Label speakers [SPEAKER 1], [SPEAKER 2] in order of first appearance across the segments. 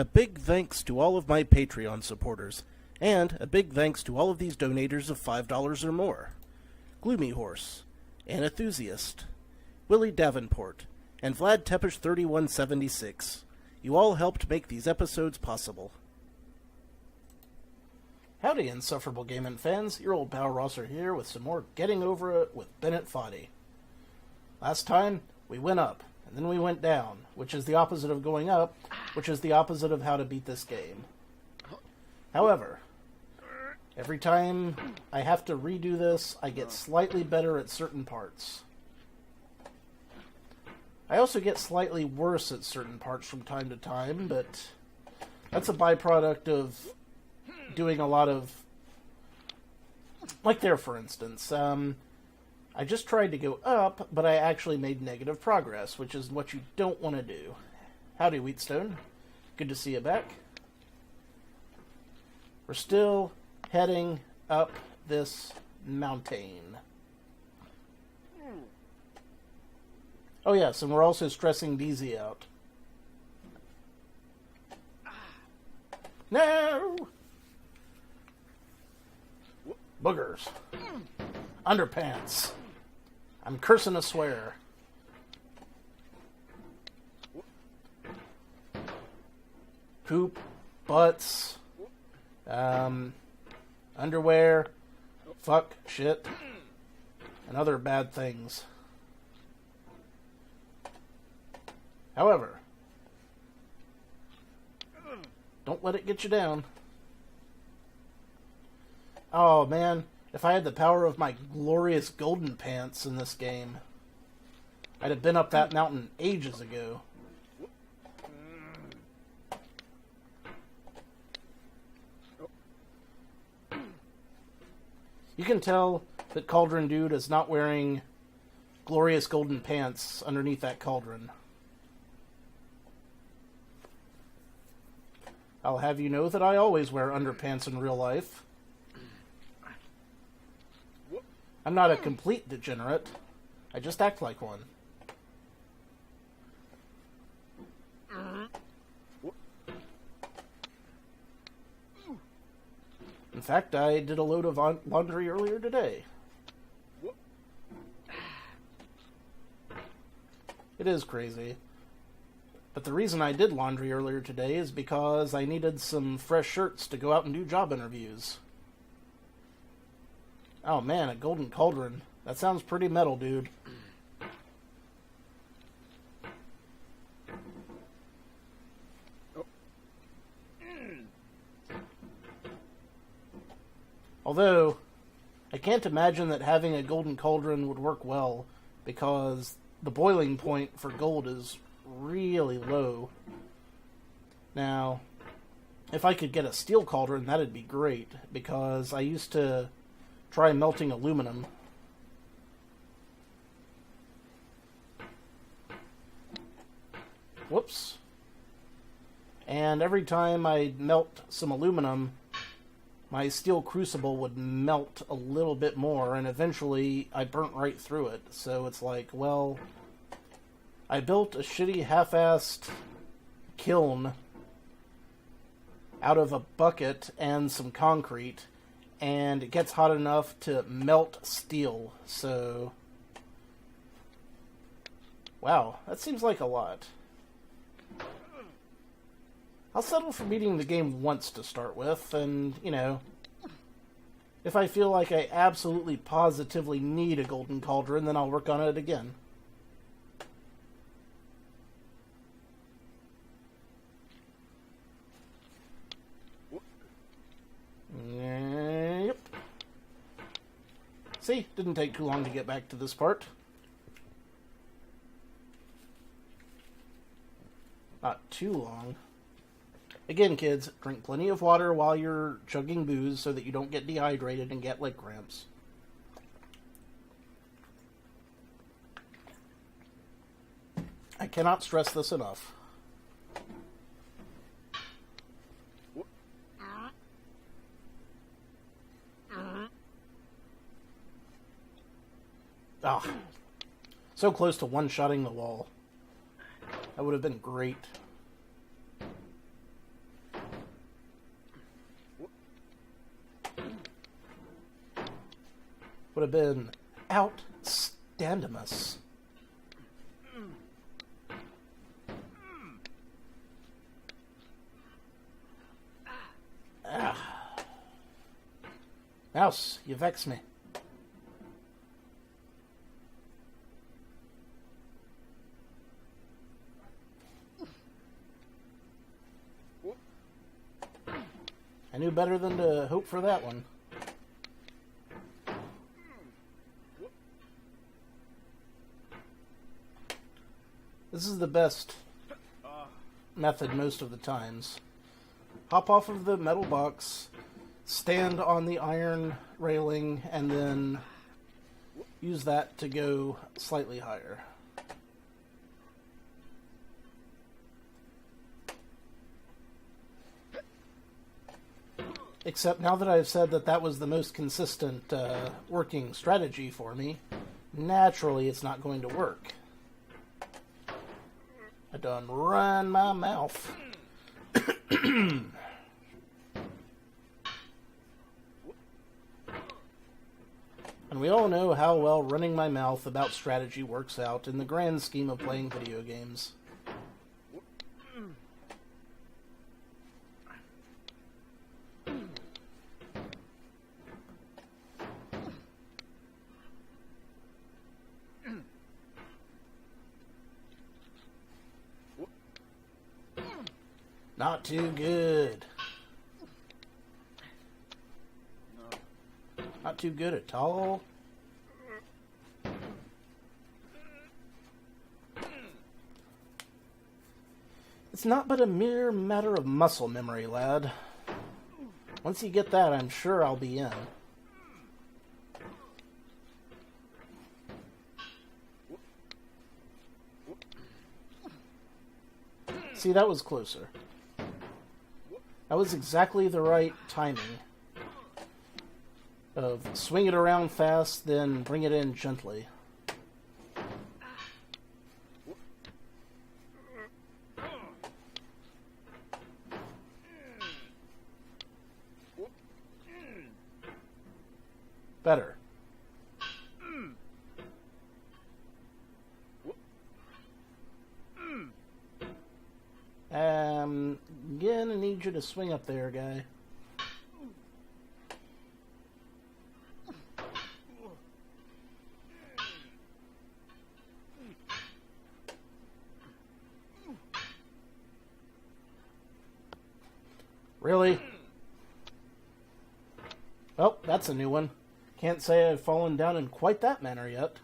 [SPEAKER 1] A big thanks to all of my Patreon supporters, and a big thanks to all of these donators of $5 or more. Gloomy Horse, An Enthusiast, Willie Davenport, and Vlad Tepish 3176. You all helped make these episodes possible. Howdy, insufferable gaming fans. Your old pal Rosser here with some more Getting Over It with Bennett Foddy. Last time, we went up, and then we went down, which is the opposite of going up, which is the opposite of how to beat this game. However, every time I have to redo this, I get slightly better at certain parts. I also get slightly worse at certain parts from time to time, but that's a byproduct of doing a lot of... Like there, for instance. I just tried to go up, but I actually made negative progress, which is what you don't want to do. Howdy, Wheatstone. Good to see you back. We're still heading up this mountain. Oh yes, and we're also stressing DZ out. No! Boogers. Underpants. I'm cursing a swear. Poop. Butts. Underwear. Fuck. Shit. And other bad things. However, don't let it get you down. Oh, man. If I had the power of my glorious golden pants in this game, I'd have been up that mountain ages ago. You can tell that Cauldron Dude is not wearing glorious golden pants underneath that cauldron. I'll have you know that I always wear underpants in real life. I'm not a complete degenerate. I just act like one. In fact, I did a load of laundry earlier today. It is crazy. But the reason I did laundry earlier today is because I needed some fresh shirts to go out and do job interviews. Oh man, a golden cauldron. That sounds pretty metal, dude. Although, I can't imagine that having a golden cauldron would work well, because the boiling point for gold is really low. Now, if I could get a steel cauldron, that'd be great, because I used to try melting aluminum. Whoops. And every time I melt some aluminum, my steel crucible would melt a little bit more, and eventually I burnt right through it. So it's like, well, I built a shitty half-assed kiln out of a bucket and some concrete, and it gets hot enough to melt steel. So, wow, that seems like a lot. I'll settle for beating the game once to start with, and, you know, if I feel like I absolutely positively need a golden cauldron, then I'll work on it again. Yep. See, didn't take too long to get back to this part. Not too long. Again, kids, drink plenty of water while you're chugging booze so that you don't get dehydrated and get leg cramps. I cannot stress this enough. Ah, so close to one-shotting the wall. That would have been great. would have been outstandimous. Mouse, you vex me. I knew better than to hope for that one. This is the best method most of the times. Hop off of the metal box, stand on the iron railing, and then use that to go slightly higher. Except now that I've said that that was the most consistent working strategy for me, naturally it's not going to work. I done run my mouth. And we all know how well running my mouth about strategy works out in the grand scheme of playing video games. Not too good. Not too good at all. It's not but a mere matter of muscle memory, lad. Once you get that, I'm sure I'll be in. See, that was closer. That was exactly the right timing of swing it around fast, then bring it in gently. Better. Again, I need you to swing up there, guy. Really? Oh, that's a new one. Can't say I've fallen down in quite that manner yet.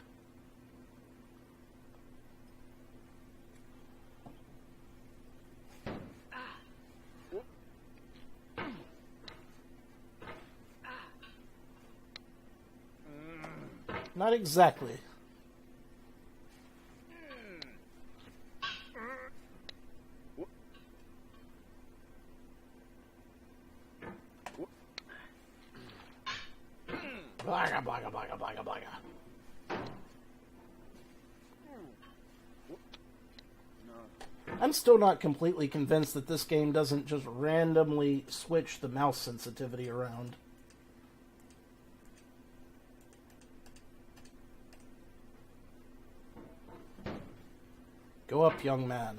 [SPEAKER 1] Not exactly. Blaga, blaga, blaga, blaga, blaga. I'm still not completely convinced that this game doesn't just randomly switch the mouse sensitivity around. Go up, young man.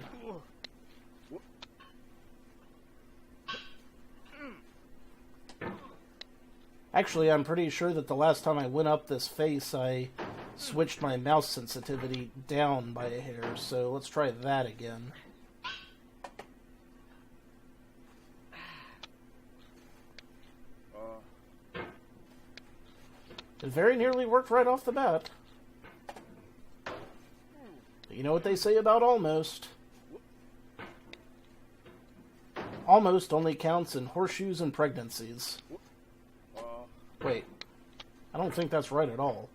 [SPEAKER 1] Actually, I'm pretty sure that the last time I went up this face, I switched my mouse sensitivity down by a hair, so let's try that again. It very nearly worked right off the bat. But you know what they say about almost? Almost only counts in horseshoes and pregnancies. Wait, I don't think that's right at all.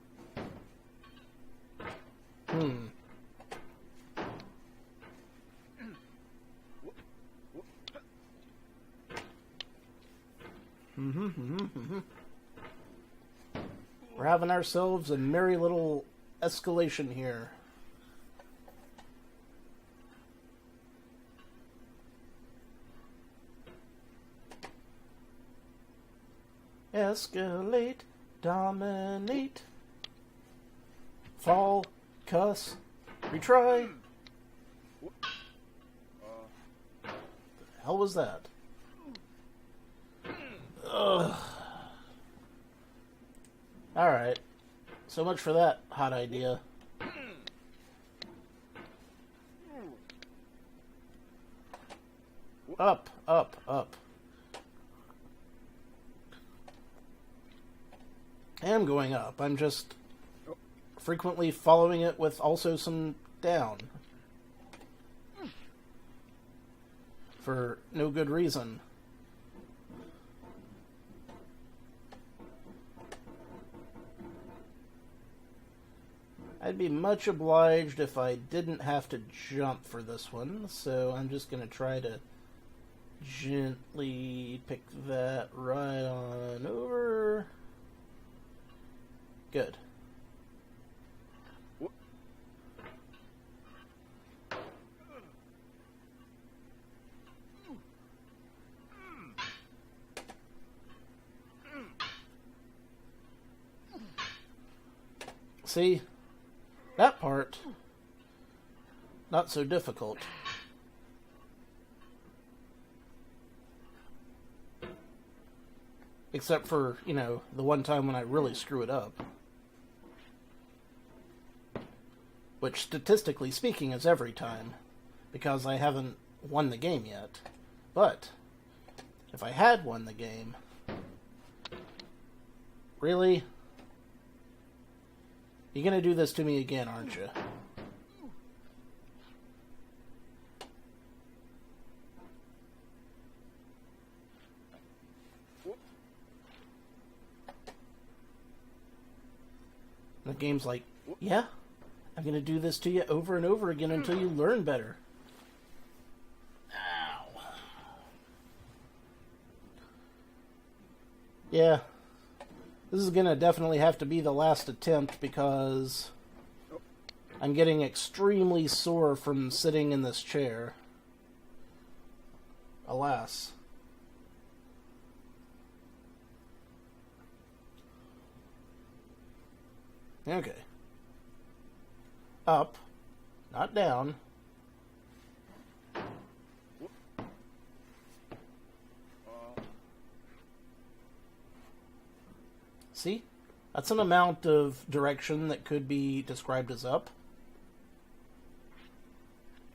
[SPEAKER 1] We're having ourselves a merry little escalation here. Escalate, dominate, Fall. Cuss. Retry. The hell was that? Ugh. Alright. So much for that hot idea. Up, up, up. I am going up. I'm just frequently following it with also some down. For no good reason. I'd be much obliged if I didn't have to jump for this one, so I'm just going to try to gently pick that right on over. Good. See? That part, not so difficult. Except for, you know, the one time when I really screw it up. Which, statistically speaking, is every time. Because I haven't won the game yet. But, if I had won the game... Really? You're gonna do this to me again, aren't you? The game's like, yeah, I'm gonna do this to you over and over again until you learn better. Ow. Yeah. This is going to definitely have to be the last attempt because I'm getting extremely sore from sitting in this chair. Alas. Okay. Up, not down. See? That's an amount of direction that could be described as up.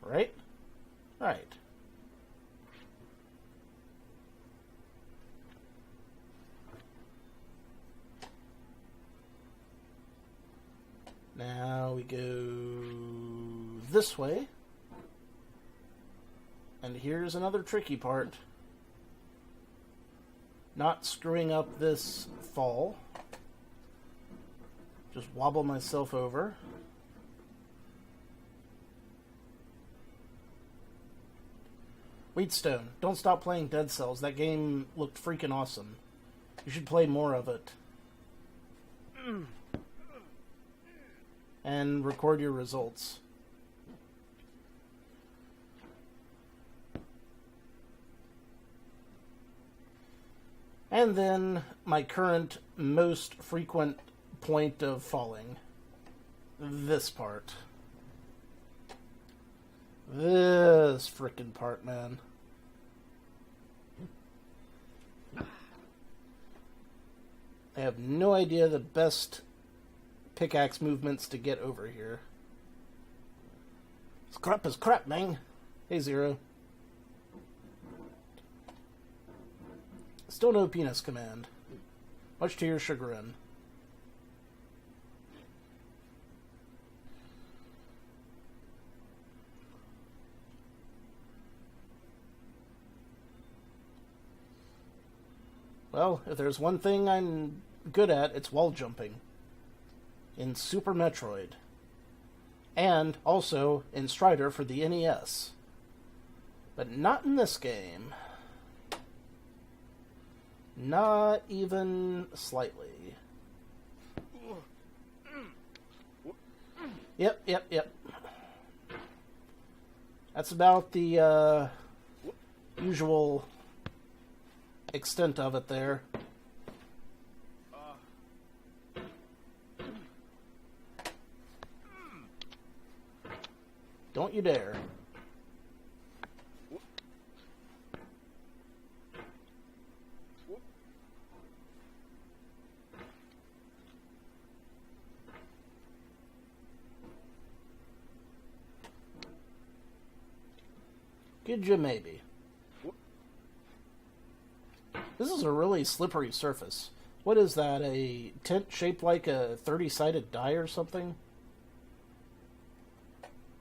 [SPEAKER 1] Right? Right. Now we go this way. And here's another tricky part. Not screwing up this fall. Just wobble myself over. Wheatstone, don't stop playing Dead Cells. That game looked freaking awesome. You should play more of it. And record your results. And then my current most frequent point of falling. This part. This frickin' part, man. I have no idea the best pickaxe movements to get over here. This crap is crap, man. Hey, Zero. Still no penis command. Much to your chagrin. Well, if there's one thing I'm good at, it's wall jumping. In Super Metroid. And also in Strider for the NES. But not in this game. Not even slightly. Yep. That's about the usual extent of it there. Don't you dare. Could you maybe? This is a really slippery surface. What is that, a tent shaped like a 30-sided die or something?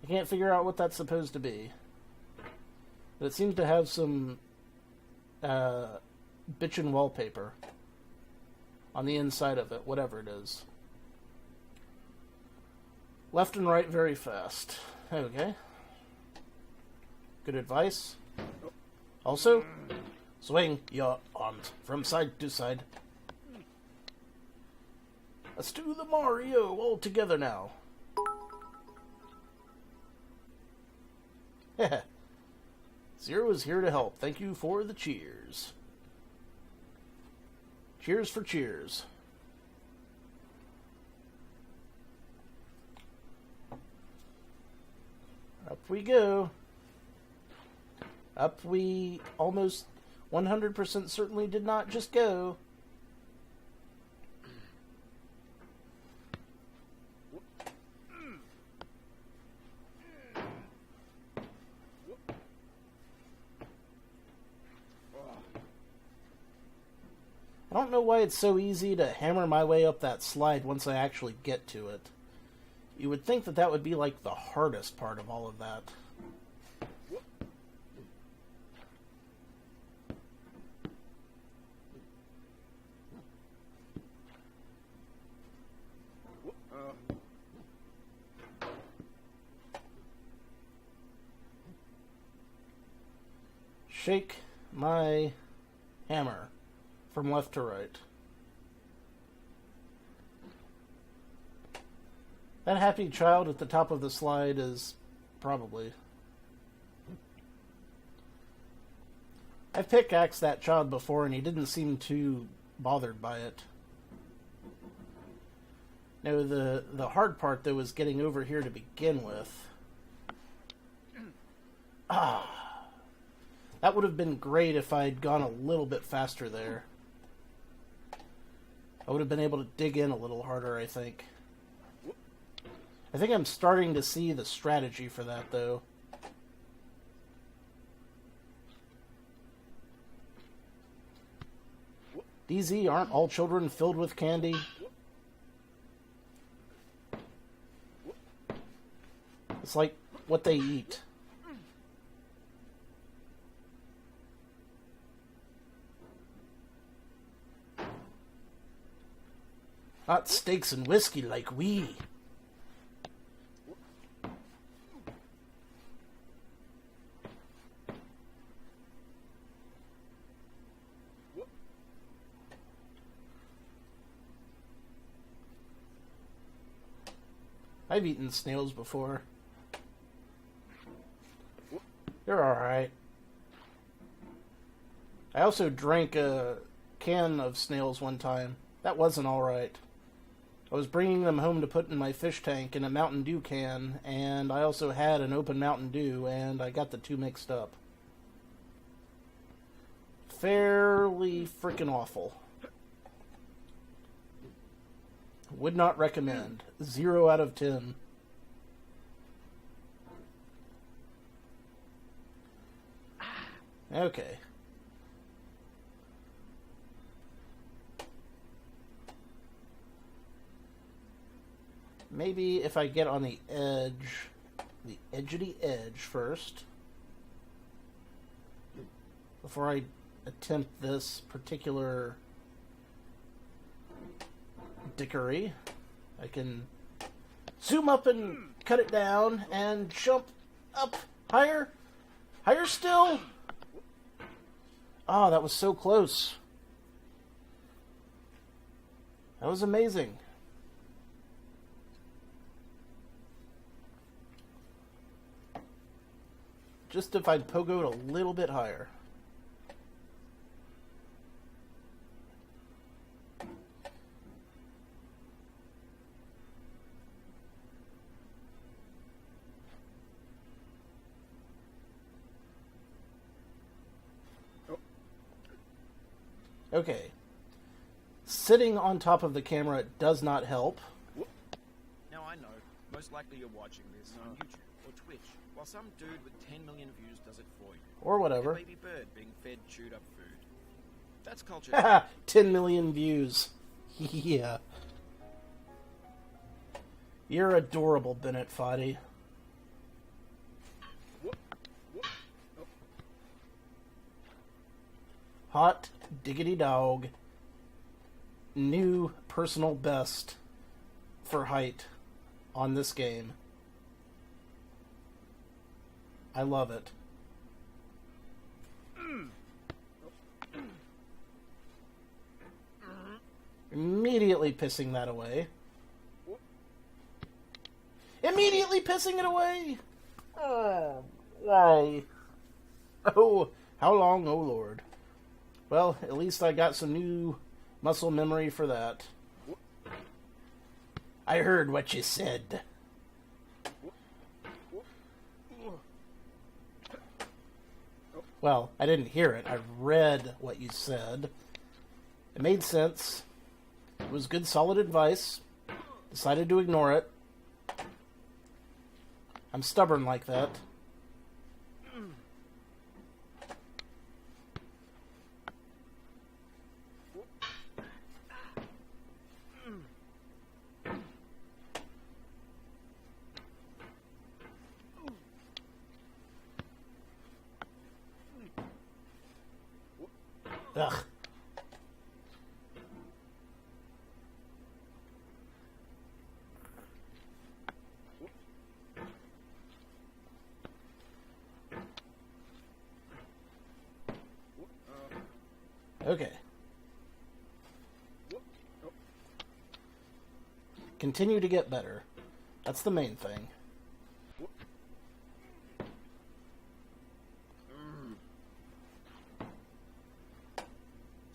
[SPEAKER 1] I can't figure out what that's supposed to be. But it seems to have some bitchin' wallpaper on the inside of it, whatever it is. Left and right very fast. Okay. Good advice. Also, swing your arms from side to side. Let's do the Mario all together now. Zero is here to help. Thank you for the cheers. Cheers for cheers. Up we go. Up we almost 100% certainly did not just go. I don't know why it's so easy to hammer my way up that slide once I actually get to it. You would think that that would be like the hardest part of all of that. Shake my hammer from left to right. That happy child at the top of the slide is probably... I've pickaxed that child before and he didn't seem too bothered by it. No, the hard part though is getting over here to begin with. That would have been great if I'd gone a little bit faster there. I would have been able to dig in a little harder, I think. I think I'm starting to see the strategy for that, though. DZ, aren't all children filled with candy? It's like what they eat. Hot steaks and whiskey like we. I've eaten snails before. They're alright. I also drank a can of snails one time. That wasn't alright. I was bringing them home to put in my fish tank in a Mountain Dew can, and I also had an open Mountain Dew, and I got the two mixed up. Fairly freaking awful. Would not recommend. 0 out of 10. Okay. Maybe if I get on the edge of the edge first, before I attempt this particular dickery, I can zoom up and cut it down and jump up higher, higher still. Oh, that was so close. That was amazing. Just if I'd pogoed a little bit higher. Okay. Sitting on top of the camera does not help.
[SPEAKER 2] Now I know, most likely you're watching this on YouTube or Twitch, while some dude with 10 million views does it for you.
[SPEAKER 1] Or whatever.
[SPEAKER 2] Like a baby bird being fed chewed up food. That's culture.
[SPEAKER 1] Haha, 10 million views. Yeah. You're adorable, Bennett Foddy. Hot diggity dog. New personal best for height on this game. I love it. Immediately pissing that away. Immediately pissing it away! Oh, why? Oh, how long, oh Lord. Well, at least I got some new muscle memory for that. I heard what you said. Well, I didn't hear it. I read what you said. It made sense. It was good, solid advice. Decided to ignore it. I'm stubborn like that. Ugh. Okay. Continue to get better. That's the main thing.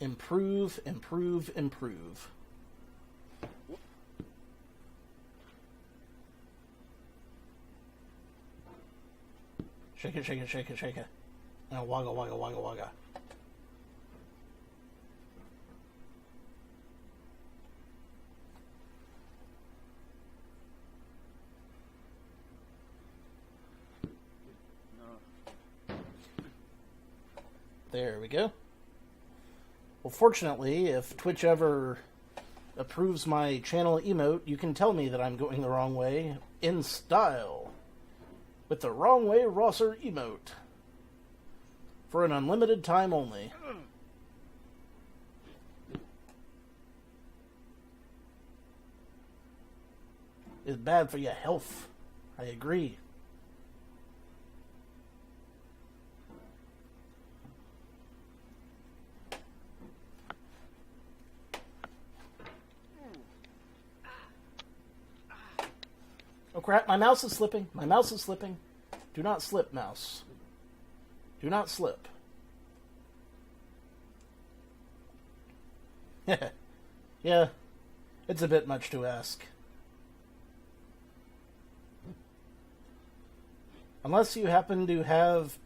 [SPEAKER 1] Improve, improve, improve. Shake it, shake it, shake it, shake it. Now wagga, wagga, wagga, wagga. There we go. Well, fortunately, if Twitch ever approves my channel emote, you can tell me that I'm going the wrong way in style with the wrong way Rosser emote for an unlimited time only. It's bad for your health. I agree. Oh crap, my mouse is slipping. My mouse is slipping. Do not slip, mouse. Do not slip. Yeah, it's a bit much to ask. Unless you happen to have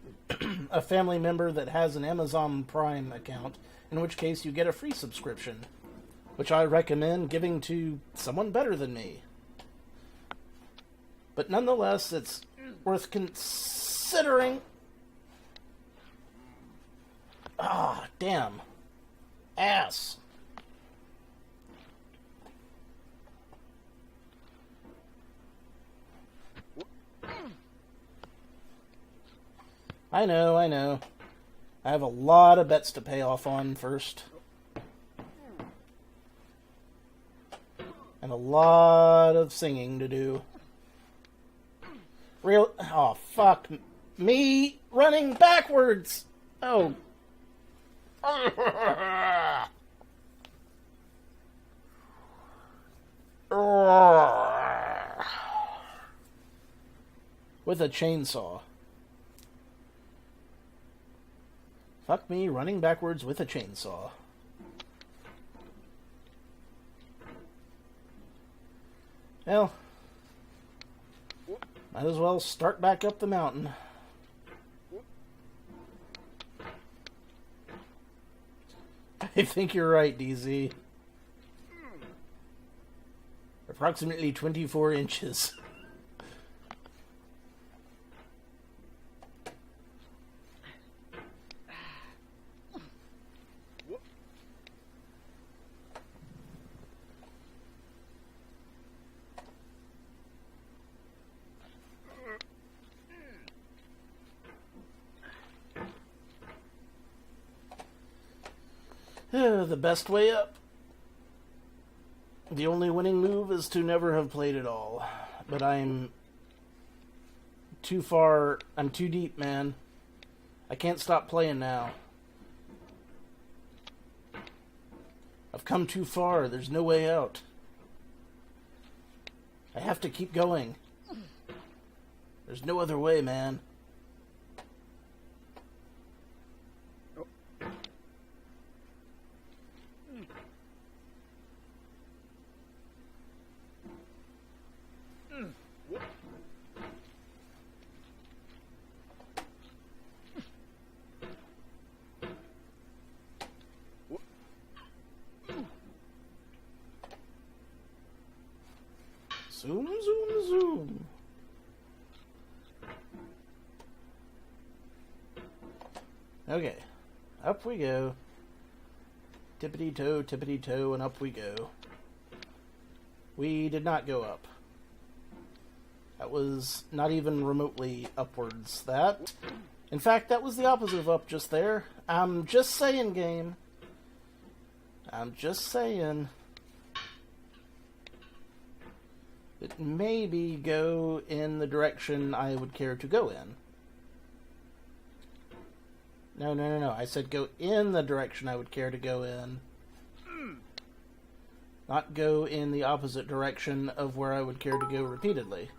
[SPEAKER 1] a family member that has an Amazon Prime account, in which case you get a free subscription, which I recommend giving to someone better than me. But nonetheless, it's worth considering. Ah, damn. Ass. I know, I know. I have a lot of bets to pay off on first. And a lot of singing to do. Real... Oh, fuck. Me running backwards! Oh. With a chainsaw. Fuck me running backwards with a chainsaw. Well, might as well start back up the mountain. I think you're right, DZ. Approximately 24 inches. The best way up. The only winning move is to never have played at all. But I'm too far. I'm too deep, man. I can't stop playing now. I've come too far. There's no way out. I have to keep going. There's no other way, man. Zoom, zoom, zoom. Okay, up we go. Tippity-toe, and up we go. We did not go up. That was not even remotely upwards. That, in fact, that was the opposite of up just there. I'm just saying, game. I'm just saying. It maybe go in the direction I would care to go in. No. I said go in the direction I would care to go in. Not go in the opposite direction of where I would care to go repeatedly.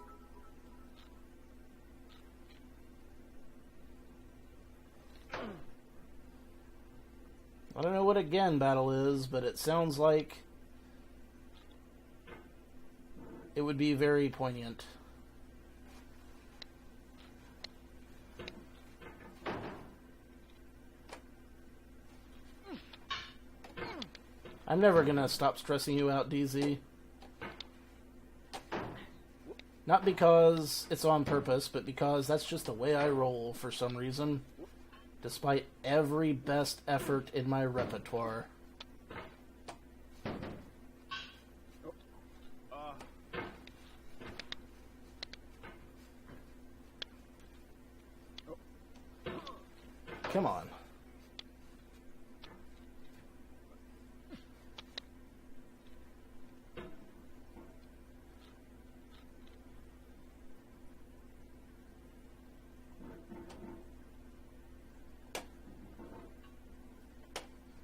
[SPEAKER 1] I don't know what again battle is, but it sounds like it would be very poignant. I'm never gonna stop stressing you out, DZ. Not because it's on purpose, but because that's just the way I roll for some reason. Despite every best effort in my repertoire. Come on.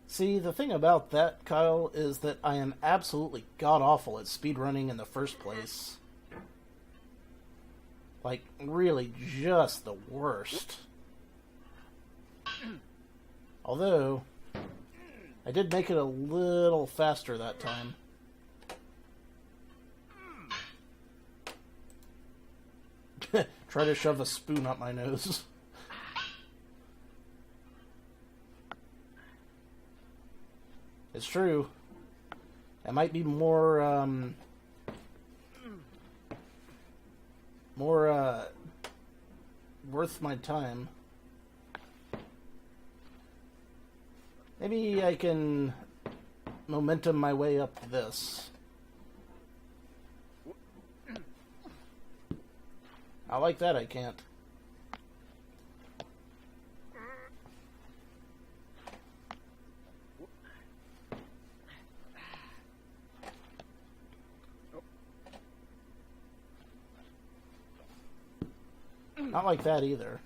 [SPEAKER 1] See, the thing about that, Kyle, is that I am absolutely god-awful at speedrunning in the first place. Like, really just the worst. Although, I did make it a little faster that time. Try to shove a spoon up my nose. It's true. It might be more worth my time. Maybe I can momentum my way up this. I like that, I can't. Not like that either.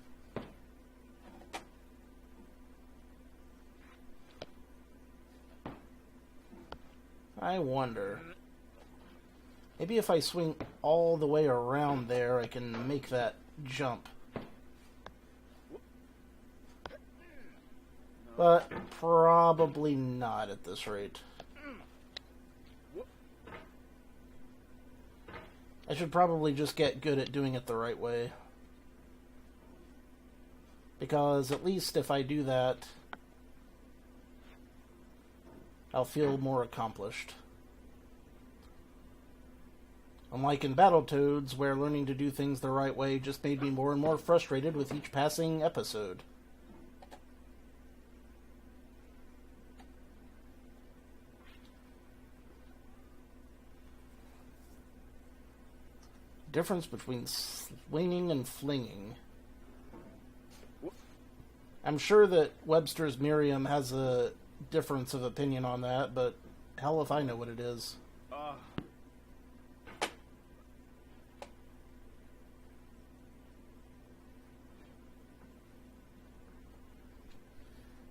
[SPEAKER 1] I wonder. Maybe if I swing all the way around there, I can make that jump. But probably not at this rate. I should probably just get good at doing it the right way. Because at least if I do that, I'll feel more accomplished. Unlike in Battletoads, where learning to do things the right way just made me more and more frustrated with each passing episode. Difference between swinging and flinging. I'm sure that Webster's Merriam has a difference of opinion on that, but hell if I know what it is.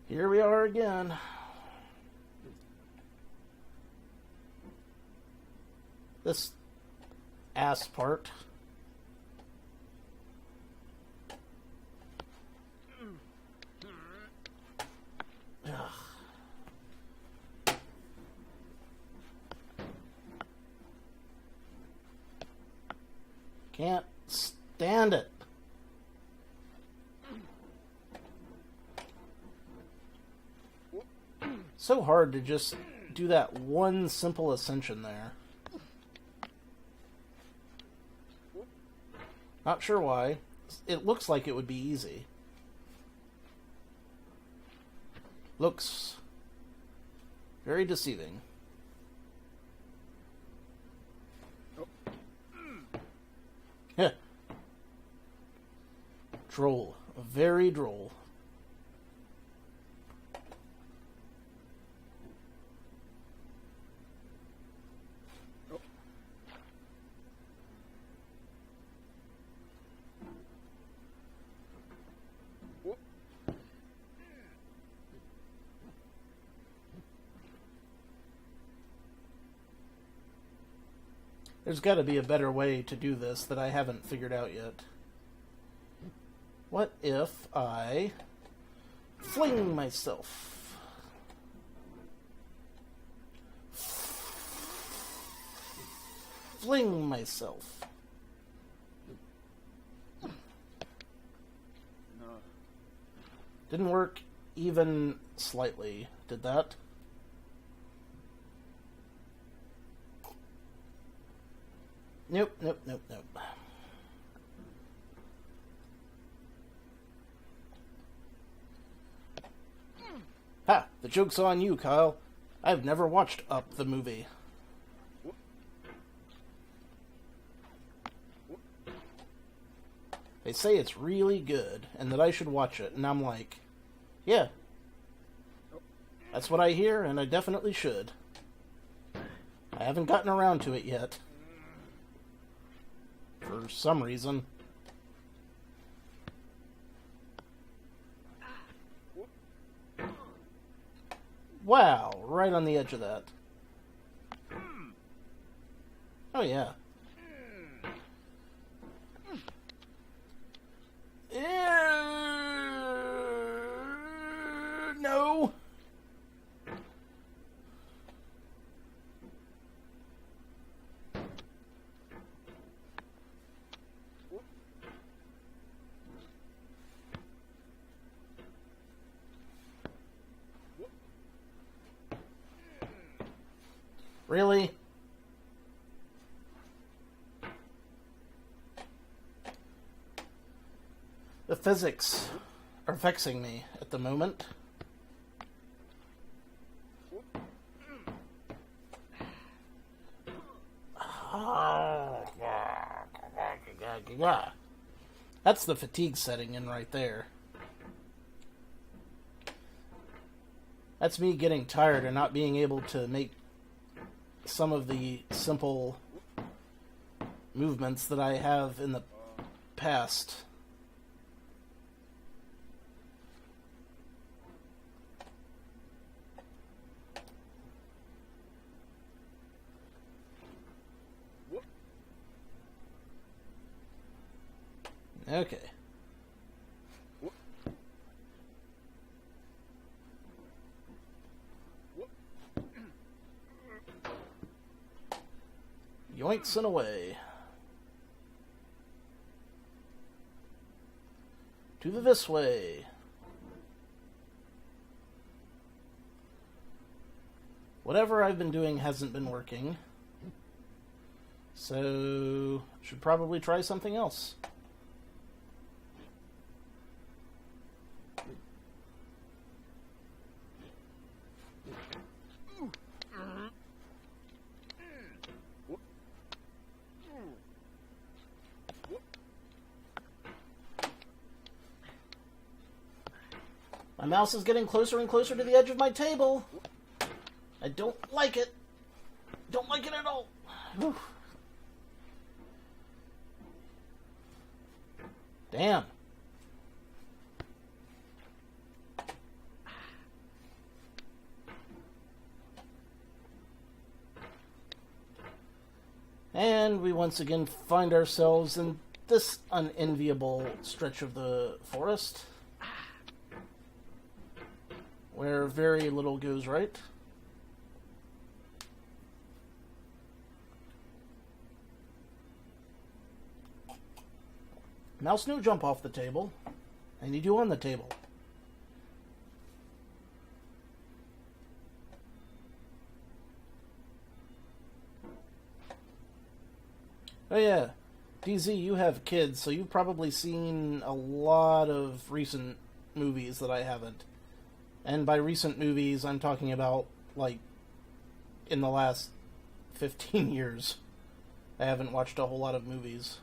[SPEAKER 1] Here we are again. This ass part. Ugh. Can't stand it. So hard to just do that one simple ascension there. Not sure why. It looks like it would be easy. Looks very deceiving. Heh. Droll. Very droll. There's got to be a better way to do this that I haven't figured out yet. What if I fling myself? Fling myself.
[SPEAKER 2] No.
[SPEAKER 1] Didn't work even slightly. Did that? Nope. Ha! The joke's on you, Kyle. I've never watched Up, the movie. They say it's really good, and that I should watch it, and I'm like, yeah. That's what I hear, and I definitely should. I haven't gotten around to it yet. For some reason. Wow, right on the edge of that. Oh yeah. No. Really? The physics are vexing me at the moment. That's the fatigue setting in right there. That's me getting tired and not being able to make some of the simple movements that I have in the past. Okay. Yoinks and away. To the this way. whatever I've been doing hasn't been working. So, should probably try something else. My mouse is getting closer and closer to the edge of my table. I don't like it. Don't like it at all. Whew. Damn. And we once again find ourselves in this unenviable stretch of the forest, where very little goes right. Mouse, no jump off the table. I need you on the table. Oh yeah, DZ, you have kids, so you've probably seen a lot of recent movies that I haven't. And by recent movies, I'm talking about, like, in the last 15 years. I haven't watched a whole lot of movies.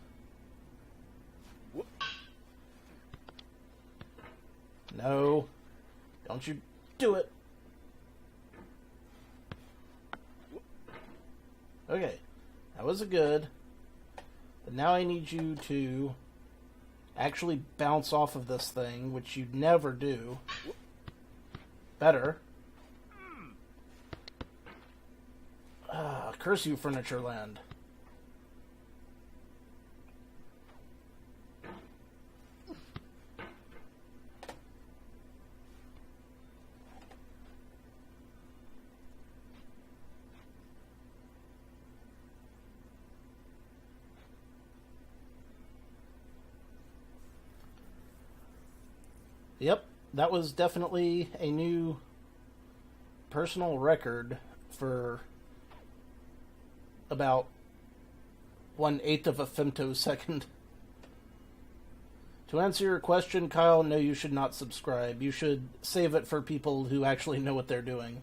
[SPEAKER 1] No. Don't you do it. Okay. That was good. But now I need you to actually bounce off of this thing, which you never do. Better. Curse you, Furniture Land. Yep, that was definitely a new personal record for about 1/8 of a femtosecond. To answer your question, Kyle, no, you should not subscribe. You should save it for people who actually know what they're doing.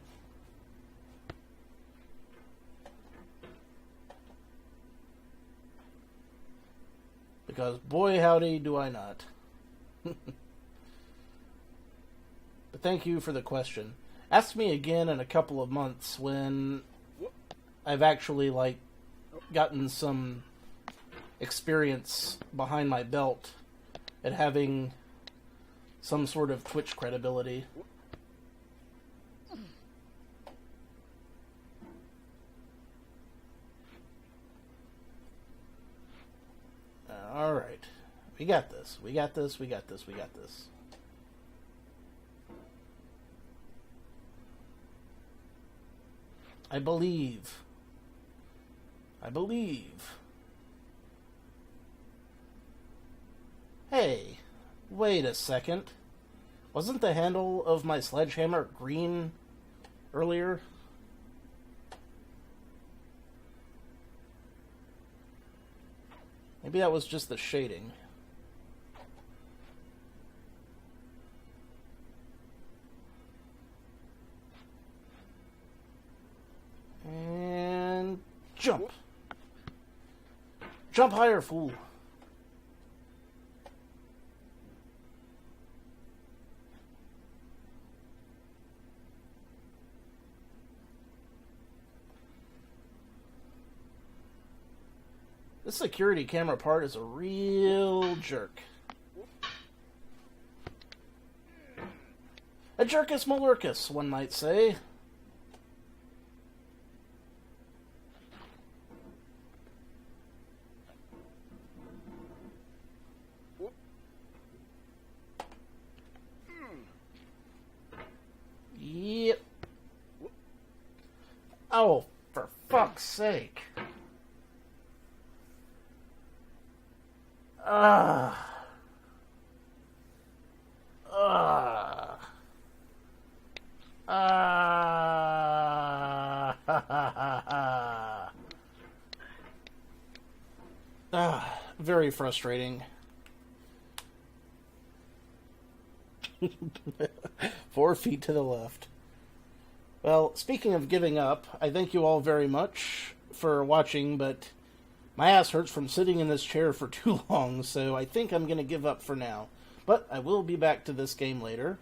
[SPEAKER 1] Because boy howdy do I not. But thank you for the question. Ask me again in a couple of months when I've actually, like, gotten some experience behind my belt at having some sort of Twitch credibility. Alright. We got this. We got this. We got this. We got this. I believe. I believe. Hey, wait a second. Wasn't the handle of my sledgehammer green earlier? Maybe that was just the shading. And jump. Jump higher, fool. This security camera part is a real jerk. A jerkus malurkus, one might say. Yep. Oh, for fuck's sake. very frustrating. 4 feet to the left. Well, speaking of giving up, I thank you all very much for watching, but my ass hurts from sitting in this chair for too long, so I think I'm going to give up for now. But I will be back to this game later.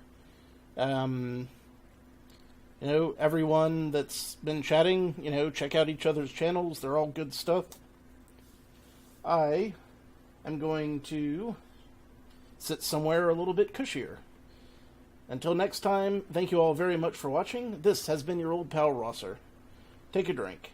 [SPEAKER 1] Everyone that's been chatting, check out each other's channels. They're all good stuff. I am going to sit somewhere a little bit cushier. Until next time, thank you all very much for watching. This has been your old pal Rosser. Take a drink.